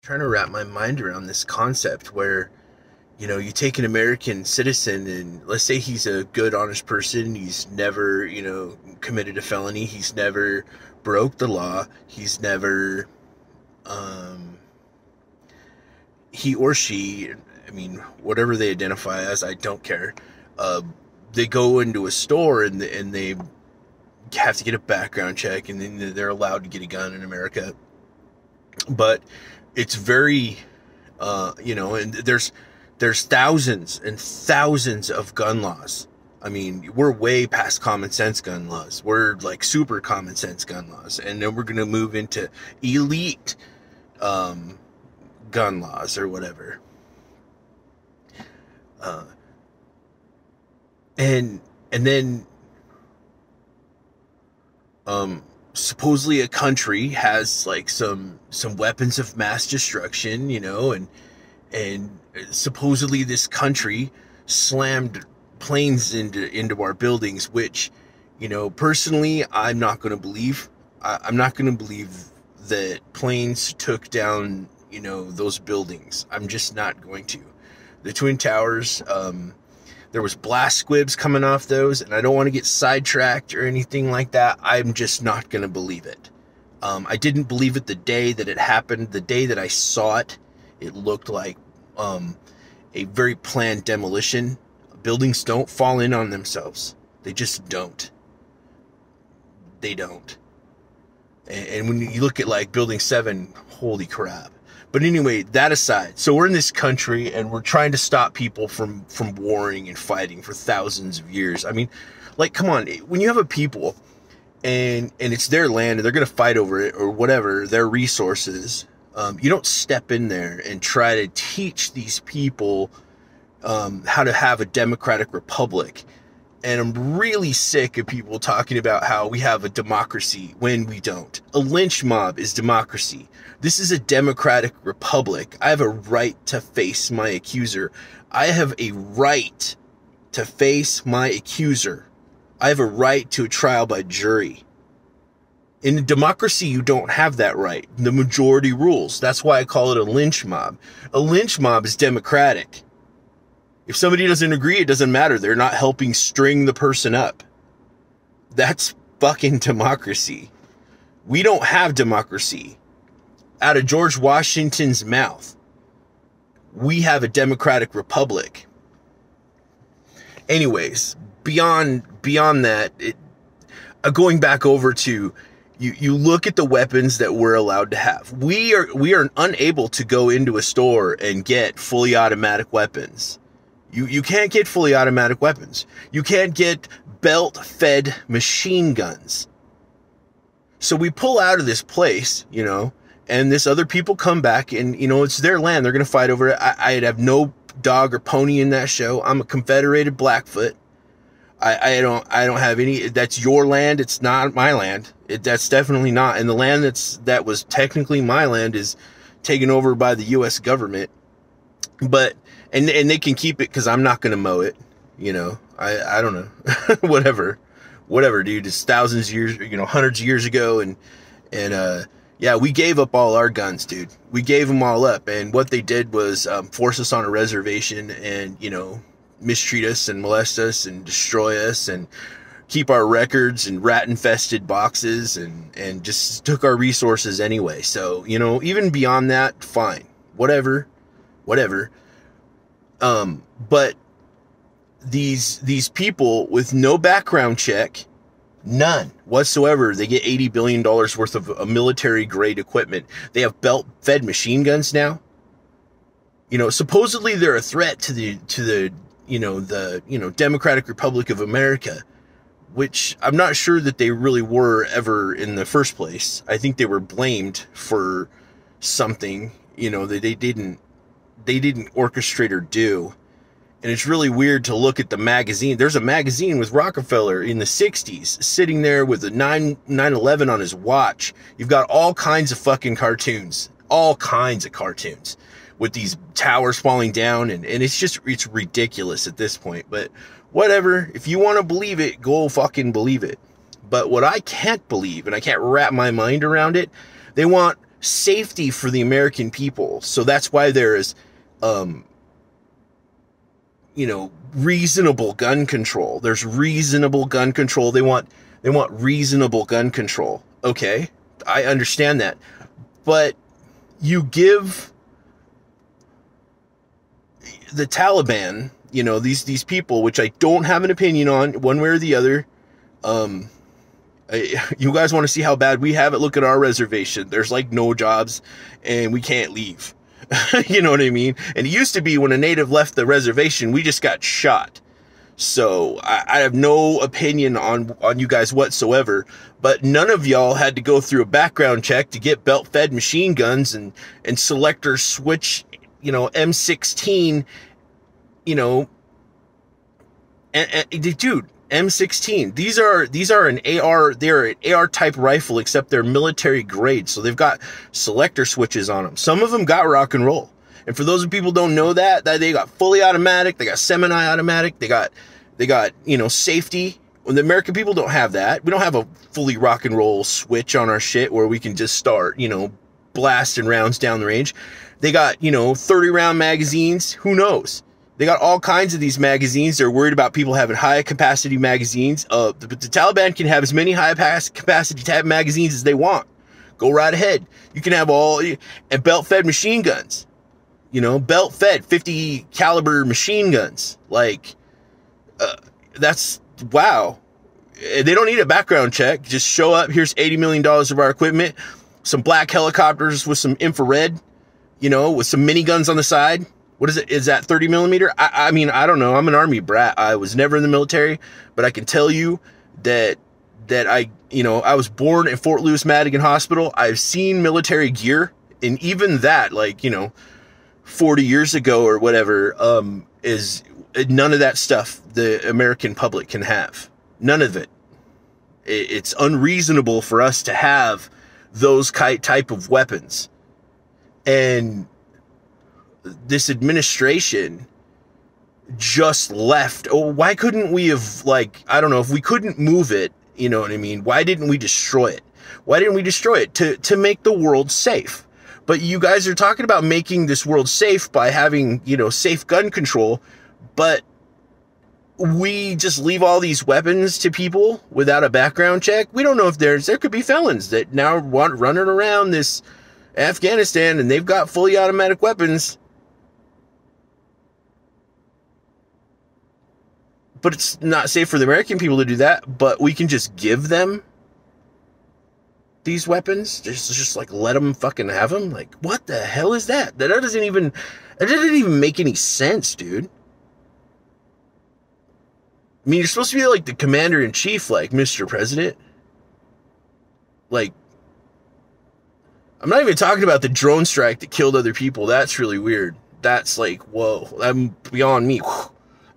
trying to wrap my mind around this concept where, you take an American citizen and let's say he's a good, honest person. He's never, committed a felony. He's never broke the law. He's never, he or she, whatever they identify as, I don't care. They go into a store and they have to get a background check, and then they're allowed to get a gun in America. But it's very, and there's thousands and thousands of gun laws. We're way past common sense gun laws. We're like super common sense gun laws. And then we're going to move into elite gun laws or whatever. And then supposedly a country has like some weapons of mass destruction, and supposedly this country slammed planes into our buildings, which, personally, I'm not going to believe. I'm not going to believe that planes took down, those buildings. I'm just not going to. The Twin Towers, there was blast squibs coming off those, and I don't want to get sidetracked or anything like that. I'm just not going to believe it. I didn't believe it the day that it happened. The day that I saw it, it looked like a very planned demolition. Buildings don't fall in on themselves. They just don't. They don't. And when you look at like Building 7, holy crap. But anyway, that aside, so we're in this country and we're trying to stop people from warring and fighting for thousands of years. Come on, when you have a people and it's their land and they're going to fight over it or whatever, their resources, you don't step in there and try to teach these people how to have a democratic republic. And I'm really sick of people talking about how we have a democracy when we don't. A lynch mob is democracy. This is a democratic republic. I have a right to face my accuser. I have a right to face my accuser. I have a right to a trial by jury. In a democracy, you don't have that right. The majority rules. That's why I call it a lynch mob. A lynch mob is democratic. If somebody doesn't agree, it doesn't matter. They're not helping string the person up. That's fucking democracy. We don't have democracy. Out of George Washington's mouth, we have a democratic republic. Anyways, beyond that, going back over to you look at the weapons that we're allowed to have. We are unable to go into a store and get fully automatic weapons. You can't get fully automatic weapons. You can't get belt-fed machine guns. So we pull out of this place, and this other people come back and, it's their land. They're going to fight over it. I'd have no dog or pony in that show. I'm a Confederated Blackfoot. I don't have any. That's your land. It's not my land. That's definitely not. And the land that was technically my land is taken over by the U.S. government. But and they can keep it because I'm not going to mow it. I don't know. whatever, dude. It's thousands of years, hundreds of years ago, and yeah, we gave up all our guns, dude. We gave them all up, and what they did was force us on a reservation and mistreat us and molest us and destroy us and keep our records in rat-infested boxes and just took our resources anyway. So, even beyond that, fine. Whatever. But these people with no background check, none whatsoever, they get $80 billion worth of military-grade equipment. They have belt-fed machine guns now. Supposedly they're a threat to the Democratic Republic of America, which I'm not sure that they really were ever in the first place. I think they were blamed for something, that they didn't orchestrate or do. And it's really weird to look at the magazine. There's a magazine with Rockefeller in the 60s sitting there with a 9/11 on his watch. You've got all kinds of fucking cartoons. All kinds of cartoons with these towers falling down. And it's ridiculous at this point. But whatever. If you want to believe it, go fucking believe it. But what I can't believe, and I can't wrap my mind around it, they want safety for the American people. So that's why there is, reasonable gun control. There's reasonable gun control. They want reasonable gun control. Okay, I understand that. But you give the Taliban, these people, which I don't have an opinion on one way or the other. You guys want to see how bad we have it? Look at our reservation. There's like no jobs and we can't leave. You know what I mean? And it used to be when a native left the reservation, we just got shot. So I have no opinion on you guys whatsoever, but none of y'all had to go through a background check to get belt-fed machine guns and selector switch, M16, dude, M16. These are an AR, they're an AR type rifle, except they're military grade. So they've got selector switches on them. Some of them got rock and roll. And for those of people who don't know that they got fully automatic, they got semi-automatic, they got, safety. When the American people don't have that. We don't have a fully rock and roll switch on our shit where we can just start, blasting rounds down the range. They got, 30 round magazines. Who knows? They got all kinds of these magazines. They're worried about people having high capacity magazines. But the Taliban can have as many high capacity type magazines as they want. Go right ahead. You can have all, and belt-fed machine guns. Belt-fed 50 caliber machine guns. Like, that's, wow. They don't need a background check. Just show up. Here's $80 million of our equipment. Some black helicopters with some infrared, with some miniguns on the side. What is it? Is that 30 millimeter? I mean, I don't know. I'm an Army brat. I was never in the military, but I can tell you that I was born in Fort Lewis Madigan Hospital. I've seen military gear, and even that, 40 years ago or whatever, is none of that stuff the American public can have. None of it. It's unreasonable for us to have those type of weapons. And this administration just left. Oh, why couldn't we have, I don't know, if we couldn't move it, you know what I mean? Why didn't we destroy it? Why didn't we destroy it? To make the world safe. But you guys are talking about making this world safe by having, safe gun control, but we just leave all these weapons to people without a background check. We don't know if there could be felons that now running around this Afghanistan and they've got fully automatic weapons. But it's not safe for the American people to do that, but we can just give them these weapons, just let them fucking have them. Like, what the hell is that? That doesn't even make any sense, dude. I mean, you're supposed to be like the commander-in-chief, like, Mr. President. Like, I'm not even talking about the drone strike that killed other people. That's really weird. That's like, whoa, I'm beyond me.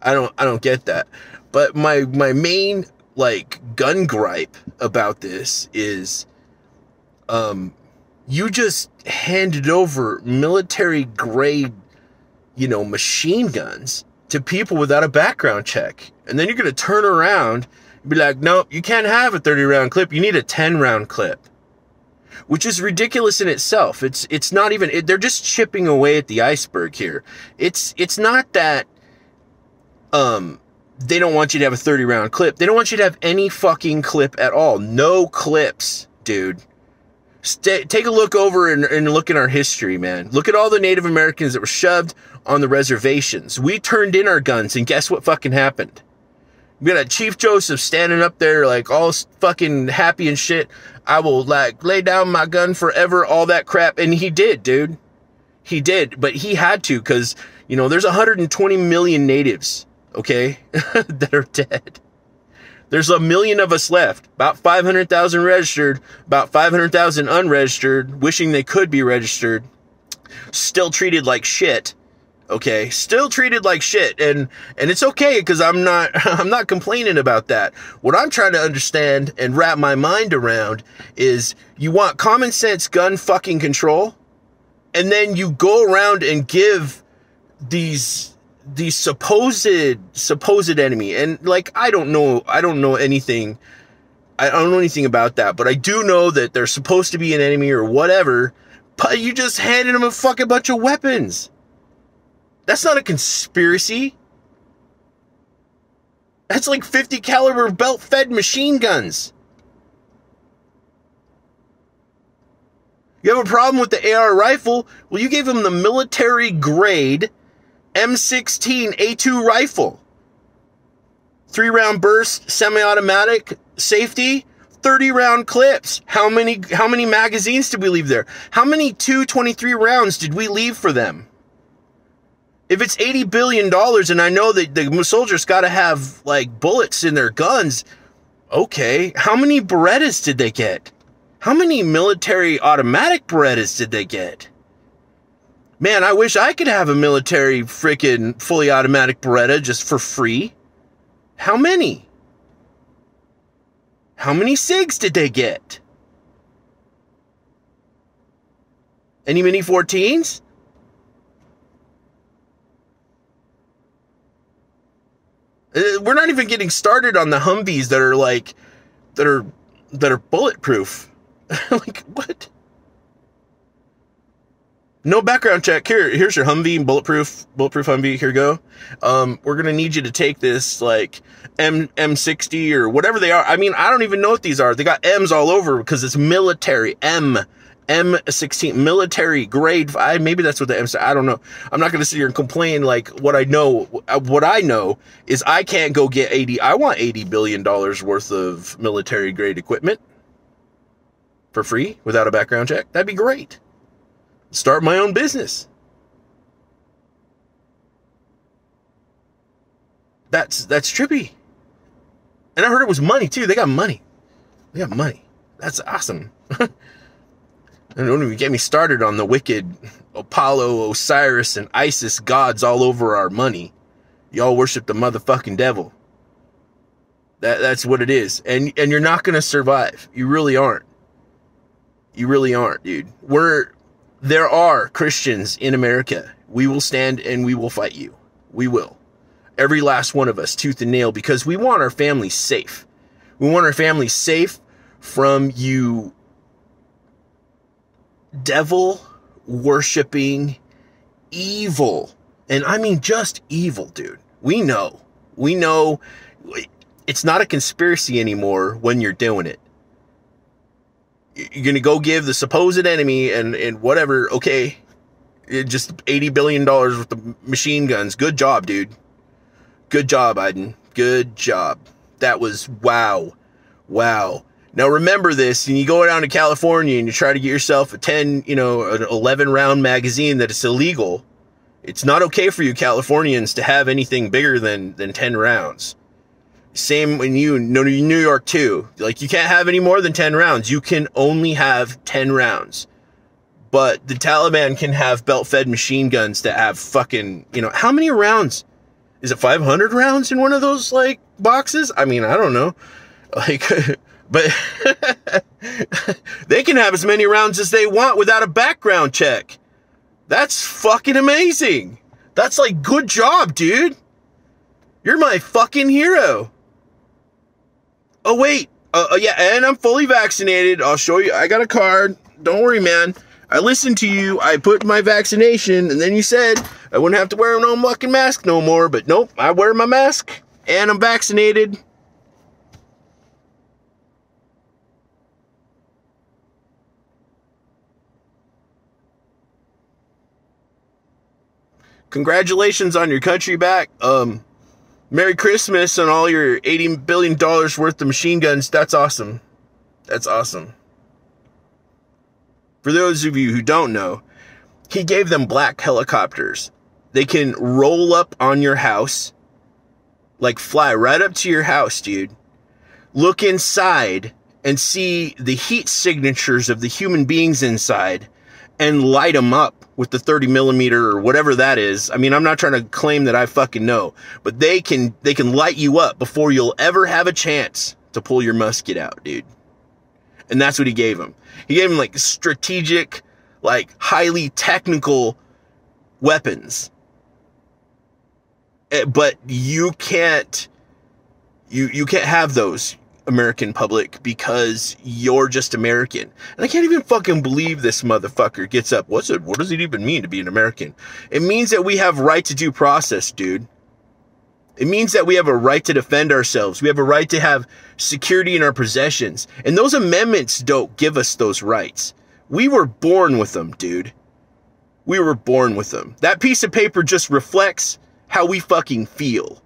I don't get that. But my main, gun gripe about this is, you just handed over military grade, machine guns to people without a background check. And then you're going to turn around and be like, nope, you can't have a 30 round clip. You need a 10 round clip, which is ridiculous in itself. It's not even, they're just chipping away at the iceberg here. It's not that, they don't want you to have a 30 round clip. They don't want you to have any fucking clip at all. No clips, dude. Take a look over and look in our history, man. Look at all the Native Americans that were shoved on the reservations. We turned in our guns, and guess what fucking happened? We got a Chief Joseph standing up there all fucking happy and shit. I will lay down my gun forever, all that crap. And he did, dude. He did, but he had to, because, there's 120 million natives, okay, that are dead. There's 1 million of us left, about 500,000 registered, about 500,000 unregistered, wishing they could be registered, still treated like shit. Okay, still treated like shit, and it's okay, because I'm not complaining about that. What I'm trying to understand and wrap my mind around is, you want common sense gun fucking control, and then you go around and give these supposed enemy, and I don't know anything about that, but I do know that they're supposed to be an enemy or whatever. You just handed them a fucking bunch of weapons. That's not a conspiracy. That's like 50 caliber belt-fed machine guns. You have a problem with the AR rifle? Well, you gave them the military-grade M16 A2 rifle. 3-round burst, semi-automatic, safety, 30-round clips. How many magazines did we leave there? How many 223 rounds did we leave for them? If it's $80 billion, and I know that the soldiers got to have, like, bullets in their guns, okay, how many Berettas did they get? How many military automatic Berettas did they get? Man, I wish I could have a military freaking fully automatic Beretta just for free. How many? How many SIGs did they get? Any Mini 14s? We're not even getting started on the Humvees that are like, that are bulletproof. Like, what? No background check. Here's your Humvee, bulletproof Humvee. Here you go. We're gonna need you to take this like M60 or whatever they are. I mean, I don't even know what these are. They got M's all over because it's military. M16 military grade 5. Maybe that's what the M. I don't know. I'm not gonna sit here and complain. Like, what I know is I can't go get I want $80 billion worth of military grade equipment for free without a background check. That'd be great. Start my own business. That's trippy. And I heard it was money too. They got money. That's awesome. And don't even get me started on the wicked Apollo, Osiris, and Isis gods all over our money. Y'all worship the motherfucking devil. That's what it is. And you're not gonna survive. You really aren't. You really aren't, dude. There are Christians in America. We will stand and we will fight you. We will. Every last one of us, tooth and nail, because we want our families safe. We want our families safe from you devil-worshipping evil. And I mean just evil, dude. We know. It's not a conspiracy anymore when you're doing it. You're going to go give the supposed enemy and whatever, okay, just $80 billion worth of machine guns. Good job, dude. Good job, Biden. Good job. That was wow. Wow. Now remember this, and you go down to California and you try to get yourself an 11-round magazine that is illegal. It's not okay for you Californians to have anything bigger than 10 rounds. Same when New York too. Like, you can't have any more than 10 rounds. You can only have 10 rounds. But the Taliban can have belt-fed machine guns that have fucking, how many rounds? Is it 500 rounds in one of those, like, boxes? I mean, I don't know. Like, but they can have as many rounds as they want without a background check. That's fucking amazing. That's like, good job, dude. You're my fucking hero. Oh, wait. Yeah, and I'm fully vaccinated. I'll show you. I got a card. Don't worry, man. I listened to you. I put my vaccination, and then you said I wouldn't have to wear no fucking mask no more. But nope, I wear my mask, and I'm vaccinated. Congratulations on your country back. Merry Christmas on all your $80 billion worth of machine guns. That's awesome. That's awesome. For those of you who don't know, he gave them black helicopters. They can roll up on your house, like fly right up to your house, dude. Look inside and see the heat signatures of the human beings inside and light them up with the 30 millimeter or whatever that is. I mean, I'm not trying to claim that I fucking know, but they can light you up before you'll ever have a chance to pull your musket out, dude. And that's what he gave him. He gave him like strategic, like highly technical weapons. But you can't have those. American public because you're just American. And I can't even fucking believe this motherfucker gets up. What does it even mean to be an American? It means that we have right to due process, dude. It means that we have a right to defend ourselves. We have a right to have security in our possessions. And those amendments don't give us those rights. We were born with them, dude. We were born with them. That piece of paper just reflects how we fucking feel.